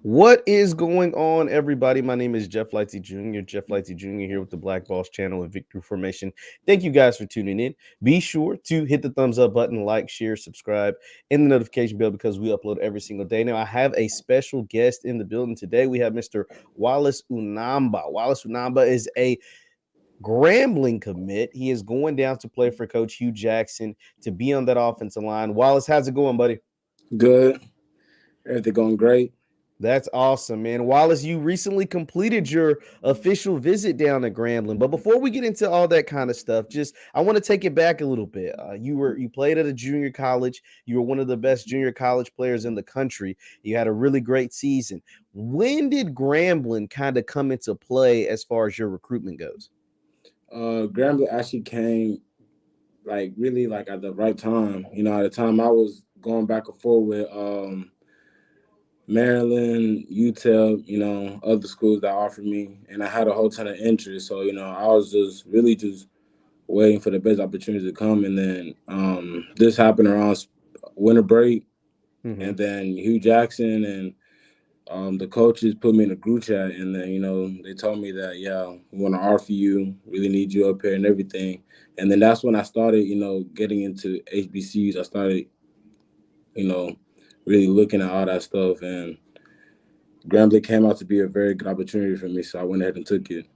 What is going on, everybody? My name is Jeff Lightsy Jr. Jeff Lightsy Jr. here with the Black Boss channel and Victory Formation. Thank you guys for tuning in. Be sure to hit the thumbs up button, like, share, subscribe, and the notification bell because we upload every single day. Now, I have a special guest in the building today. We have Mr. Wallace Unamba. Wallace Unamba is a Grambling commit. He is going down to play for Coach Hue Jackson to be on that offensive line. Wallace, how's it going, buddy? Good. Everything going great. That's awesome, man. Wallace, you recently completed your official visit down at Grambling. But before we get into all that kind of stuff, just I want to take it back a little bit. You played at a junior college. You were one of the best junior college players in the country. You had a really great season. When did Grambling kind of come into play as far as your recruitment goes? Grambling actually came really at the right time. At the time I was going back and forth with Maryland, UTEP, other schools that offered me, and I had a whole ton of interest. So I was just waiting for the best opportunity to come, and then this happened around winter break, Mm-hmm. and then Hue Jackson and the coaches put me in a group chat, and then they told me that we want to offer you, really need you up here and everything, and then that's when I started getting into HBCUs. I started you know really looking at all that stuff, and Grambling came out to be a very good opportunity for me, so I went ahead and took it.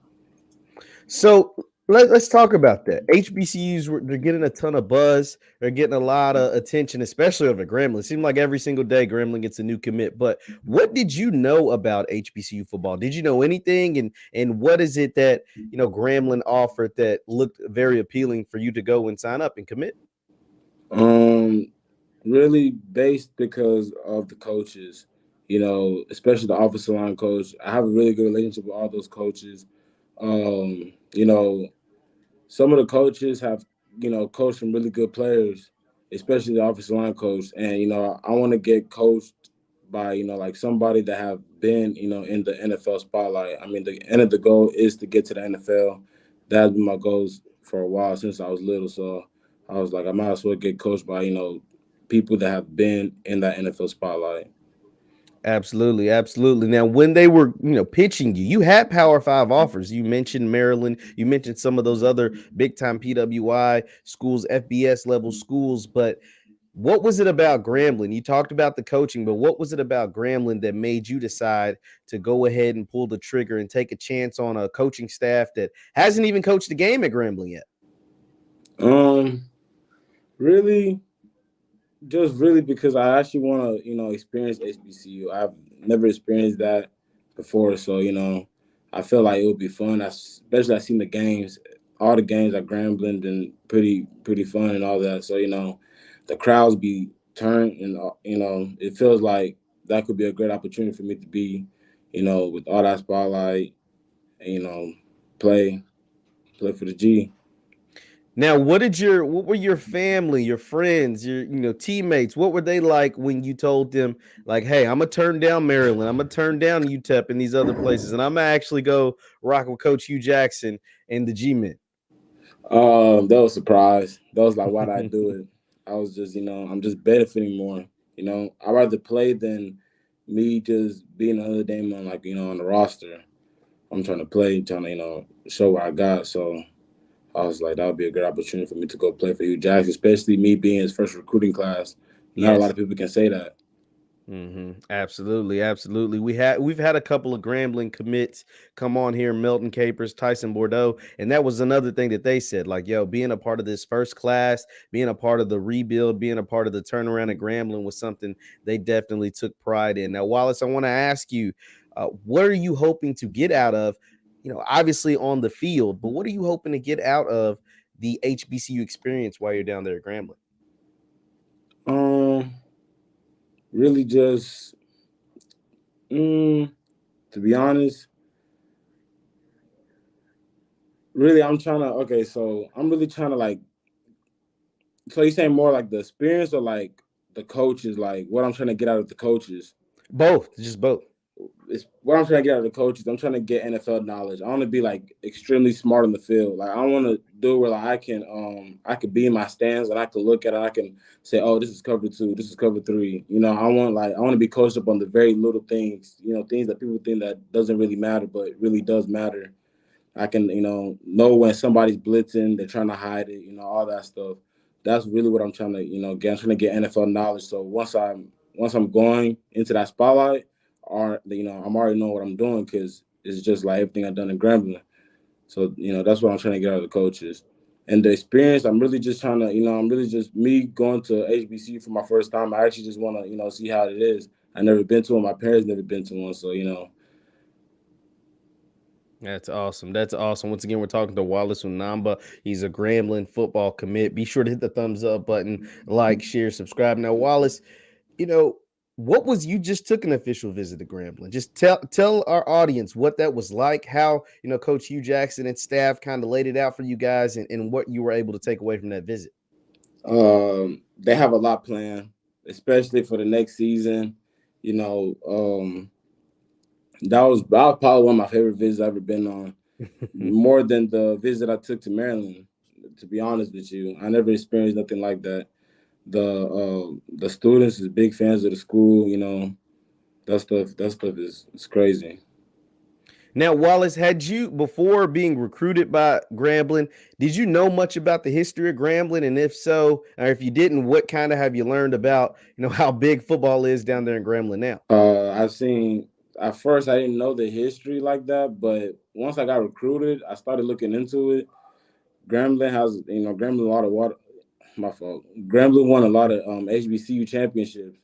So let's talk about that. HBCUs they're getting a ton of buzz. They're getting a lot of attention, especially over Grambling. It seems like every single day Grambling gets a new commit. But what did you know about HBCU football? Did you know anything? And what is it that Grambling offered that looked very appealing for you to go and sign up and commit? Um, Really based because of the coaches, especially the offensive line coach. I have a really good relationship with all those coaches. Um, you know, some of the coaches have, coached some really good players, especially the offensive line coach. And, I want to get coached by, like somebody that have been, in the NFL spotlight. I mean, the end of the goal is to get to the NFL. That's been my goals for a while since I was little. So I was like, I might as well get coached by, people that have been in that NFL spotlight. Absolutely, absolutely. Now, when they were, pitching you, you had Power Five offers. You mentioned Maryland. You mentioned some of those other big time PWI schools, FBS level schools. But what was it about Grambling? You talked about the coaching, but what was it about Grambling that made you decide to go ahead and pull the trigger and take a chance on a coaching staff that hasn't even coached the game at Grambling yet? Um, Really, just really because I actually want to, experience HBCU. I've never experienced that before, so I feel like it would be fun. Especially I seen the games, all the games at Grambling, been pretty fun and all that. So the crowds be turned, and it feels like that could be a great opportunity for me to be, with all that spotlight, and, play play for the G. Now, what were your family, your friends, your teammates? What were they like when you told them like, "Hey, I'm gonna turn down Maryland, I'm gonna turn down UTEP and these other places, and I'm gonna actually go rock with Coach Hugh Jackson and the G Men." That was a surprise. That was like, why'd I do it? I was just, I'm just benefiting more. I'd rather play than me just being another name on on the roster. I'm trying to play, trying to, show what I got. So I was like, that would be a good opportunity for me to go play for Hugh Jackson, especially me being his first recruiting class. Not a lot Yes. of people can say that. Absolutely, absolutely. We've had a couple of Grambling commits come on here, Melton Capers, Tyson Bordeaux, and that was another thing that they said, like, yo, being a part of this first class, being a part of the rebuild, being a part of the turnaround at Grambling was something they definitely took pride in. Now, Wallace, I want to ask you, what are you hoping to get out of, obviously on the field, but what are you hoping to get out of the HBCU experience while you're down there at Grambling? Um, Really just, mm, to be honest, really, I'm really trying to so you saying more like the experience or like the coaches, like what I'm trying to get out of the coaches? Both, just both. it's what I'm trying to get out of the coaches. I'm trying to get NFL knowledge. I want to be like extremely smart on the field. Like I want to do it where like I can be in my stands and I can look at it. I can say, oh, this is cover two, this is cover three. I want to be coached up on the very little things. Things that people think that doesn't really matter, but it really does matter. I can, know when somebody's blitzing, they're trying to hide it, all that stuff. That's really what I'm trying to, get. I'm trying to get NFL knowledge. So once I'm going into that spotlight, or I'm already know what I'm doing because it's just like everything I've done in Grambling. So that's what I'm trying to get out of the coaches. And the experience, I'm really just trying to, I'm really just me going to HBCU for my first time. I actually just want to, see how it is. I never been to one. My parents never been to one. So, That's awesome. That's awesome. Once again, we're talking to Wallace Unamba. He's a Grambling football commit. Be sure to hit the thumbs up button, like, share, subscribe. Now, Wallace, you know, what was you just took an official visit to Grambling? Just tell our audience what that was like, how Coach Hue Jackson and staff kind of laid it out for you guys, and what you were able to take away from that visit. they have a lot planned, especially for the next season. You know, that was probably one of my favorite visits I've ever been on, more than the visit I took to Maryland. To be honest with you, I never experienced nothing like that. The students is big fans of the school. That stuff is crazy. Now, Wallace, had you, before being recruited by Grambling, did you know much about the history of Grambling? And if so, or if you didn't, what kind of have you learned about, how big football is down there in Grambling now? I've seen at first I didn't know the history like that, but once I got recruited, I started looking into it. Grambling a lot of water. My fault. Grambling won a lot of HBCU championships,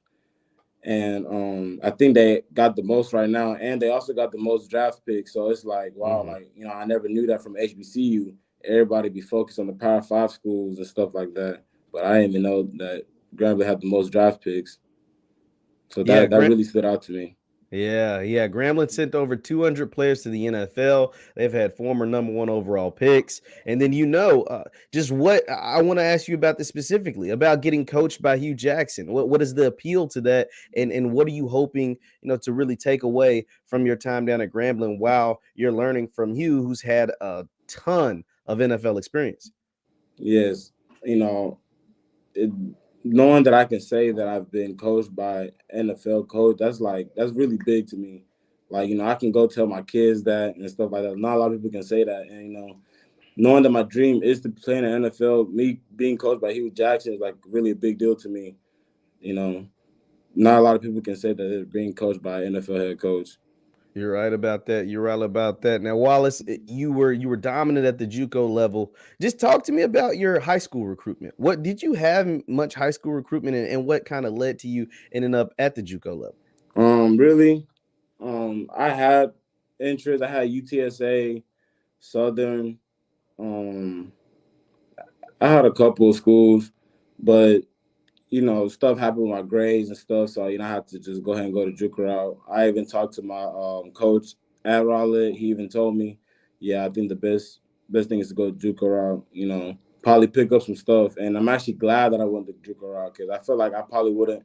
and I think they got the most right now, and they also got the most draft picks. So it's like, wow, Mm-hmm. like I never knew that from HBCU. Everybody be focused on the Power Five schools and stuff like that, but I didn't even know that Grambling had the most draft picks. So Yeah, that really stood out to me. Yeah. Grambling sent over 200 players to the NFL. They've had former number one overall picks. And then, just what I want to ask you about this specifically about getting coached by Hue Jackson. What is the appeal to that? And what are you hoping, to really take away from your time down at Grambling while you're learning from Hue, who's had a ton of NFL experience? Yes, you know, it, knowing that I can say that I've been coached by NFL coach, that's really big to me. Like, I can go tell my kids that and stuff like that. Not a lot of people can say that. And, knowing that my dream is to play in the NFL, me being coached by Hugh Jackson is like really a big deal to me. You know, not a lot of people can say that they're being coached by an NFL head coach. You're right about that. You're right about that. Now, Wallace, you were dominant at the JUCO level. Just talk to me about your high school recruitment. What did you have much high school recruitment, and what kind of led to you ending up at the JUCO level? Really, I had interest. I had UTSA, Southern. Um, I had a couple of schools, but stuff happened with my grades and stuff, so I had to just go ahead and go to JUCO route. I even talked to my coach at Raleigh. He even told me, yeah, I think the best thing is to go JUCO route. Probably pick up some stuff, and I'm actually glad that I went the JUCO route because I feel like I probably wouldn't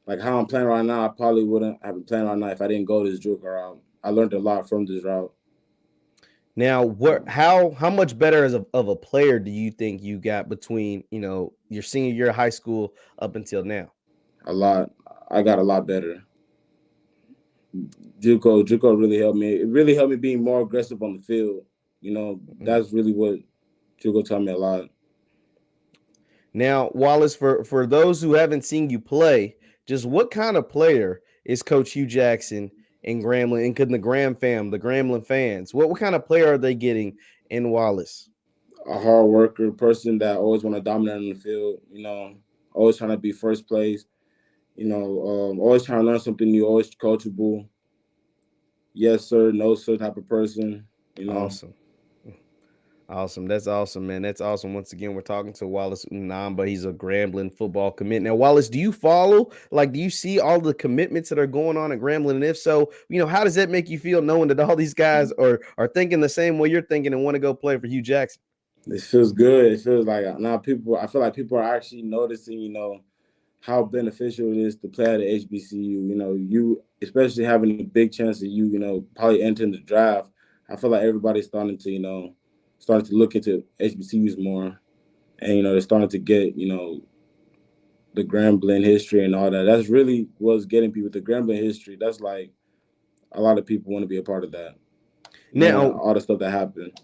like how I'm playing right now. I probably wouldn't have been playing right now if I didn't go this JUCO route. I learned a lot from this route. Now, how much better of a player do you think you got between your senior year of high school up until now? A lot. I got a lot better. JUCO really helped me. It really helped me being more aggressive on the field. Mhm. That's really what JUCO taught me a lot. Now, Wallace, for those who haven't seen you play, just what kind of player is Coach Hue Jackson in Grambling, and could the the Grambling fans, what kind of player are they getting in Wallace? A hard worker, person that always want to dominate on the field. Always trying to be first place. Always trying to learn something new. Always coachable. Yes sir, no sir type of person. You know. Awesome. Awesome. That's awesome, man. That's awesome. Once again, we're talking to Wallace Unamba. He's a Grambling football commit. Now, Wallace, do you follow? Like, do you see all the commitments that are going on at Grambling? And if so, how does that make you feel knowing that all these guys are thinking the same way you're thinking and want to go play for Hue Jackson? It feels good. It feels like now people. I feel like people are actually noticing. how beneficial it is to play at the HBCU. You know, you especially having a big chance of probably entering the draft. I feel like everybody's starting to look into HBCUs more, and they're starting to get the Grambling history and all that. That's really what's getting people the Grambling history. That's like a lot of people want to be a part of that, knowing Now, all the stuff that happened.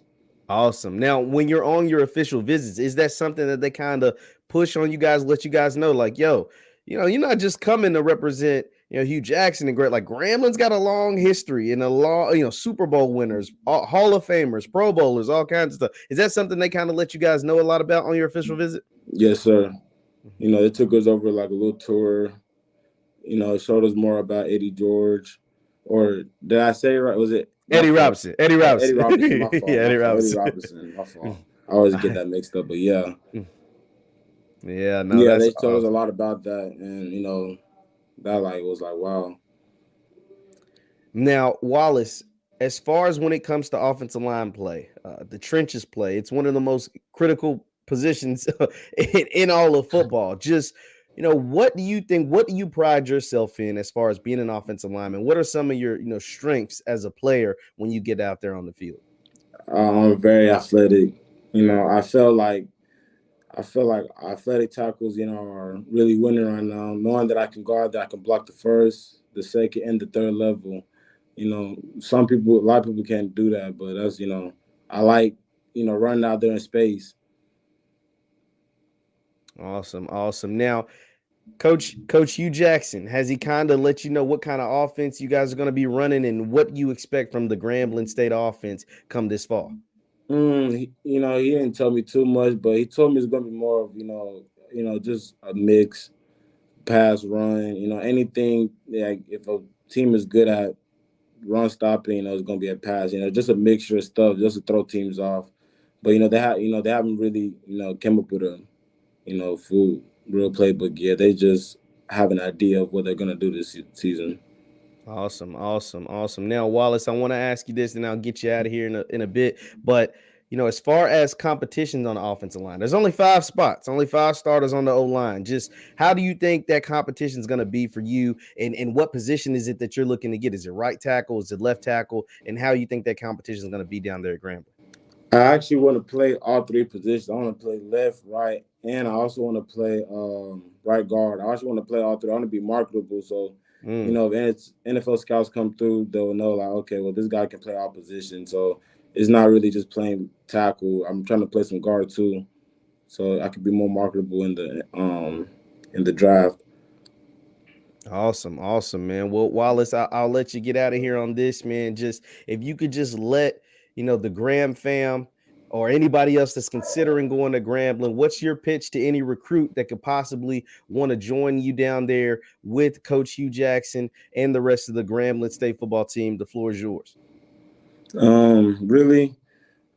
awesome. Now, when you're on your official visits, is that something that they kind of push on you guys, let you guys know, like, yo, you're not just coming to represent, Hue Jackson and great, like Grambling's got a long history and a long, Super Bowl winners, Hall of Famers, Pro Bowlers, all kinds of stuff. Is that something they kind of let you guys know a lot about on your official visit? Yes, sir. They took us over like a little tour. It showed us more about Eddie George, or did I say it right? Was it my Eddie fault? Robinson. Eddie Eddie Robinson. Robinson. My fault. Yeah, My Eddie fault. Eddie Robinson. Robinson. My fault. I always get that mixed up, but yeah. Yeah, no, Yeah, that's they told us a awesome. lot about that, and that like was like wow. Now, Wallace, as far as when it comes to offensive line play, the trenches play, it's one of the most critical positions in all of football. Just, what do you think? What do you pride yourself in as far as being an offensive lineman? What are some of your, strengths as a player when you get out there on the field? I'm very athletic. I feel like athletic tackles, are really winning right now. Knowing that I can guard, that I can block the first, the second, and the third level. A lot of people can't do that, but I like, running out there in space. Awesome, awesome. Now, Coach Hue Jackson, has he kind of let you know what kind of offense you guys are going to be running and what you expect from the Grambling State offense come this fall? He didn't tell me too much, but he told me it's gonna be more of just a mix, pass, run. Anything like if a team is good at run stopping, it's gonna be a pass. Just a mixture of stuff just to throw teams off. But they haven't really came up with a full real playbook yet. They just have an idea of what they're gonna do this season. Awesome, awesome, awesome. Now, Wallace, I want to ask you this, and I'll get you out of here in a bit. But as far as competitions on the offensive line, there's only 5 spots, only 5 starters on the O line. Just how do you think that competition is going to be for you, and what position is it that you're looking to get? Is it right tackle? Is it left tackle? And how you think that competition is going to be down there at Grambling? I actually want to play all three positions. I want to play left, right, and I also want to play right guard. I also want to play all three. I want to be marketable. So, if NFL scouts come through, they'll know like, okay, well, this guy can play all positions. So it's not really just playing tackle. I'm trying to play some guard too, so I could be more marketable in the draft. Awesome, awesome, man. Well, Wallace, I'll let you get out of here on this, man. Just if you could just let the Graham fam or anybody else that's considering going to Grambling, what's your pitch to any recruit that could possibly want to join you down there with Coach Hue Jackson and the rest of the Grambling State football team? The floor is yours. Really,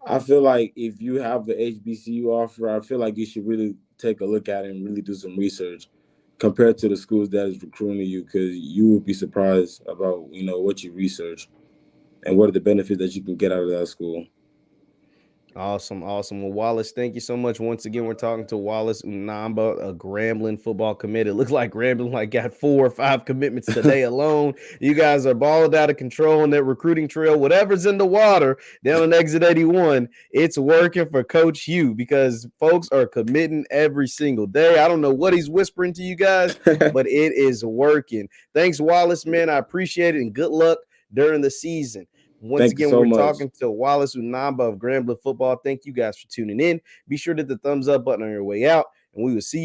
I feel like if you have the HBCU offer, I feel like you should really take a look at it and really do some research compared to the schools that is recruiting you, because you will be surprised about what you research and what are the benefits that you can get out of that school. Awesome, awesome. Well, Wallace, thank you so much. Once again, we're talking to Wallace Unamba, a Grambling football committed. It looks like Grambling got 4 or 5 commitments today alone. You guys are balling out of control on that recruiting trail. Whatever's in the water down on exit 81, it's working for Coach Hue because folks are committing every single day. I don't know what he's whispering to you guys, but it is working. Thanks, Wallace, man. I appreciate it, and good luck during the season. Once Thank you again, so we're much. talking to Wallace Unamba of Grambling Football. Thank you guys for tuning in. Be sure to hit the thumbs up button on your way out, and we will see you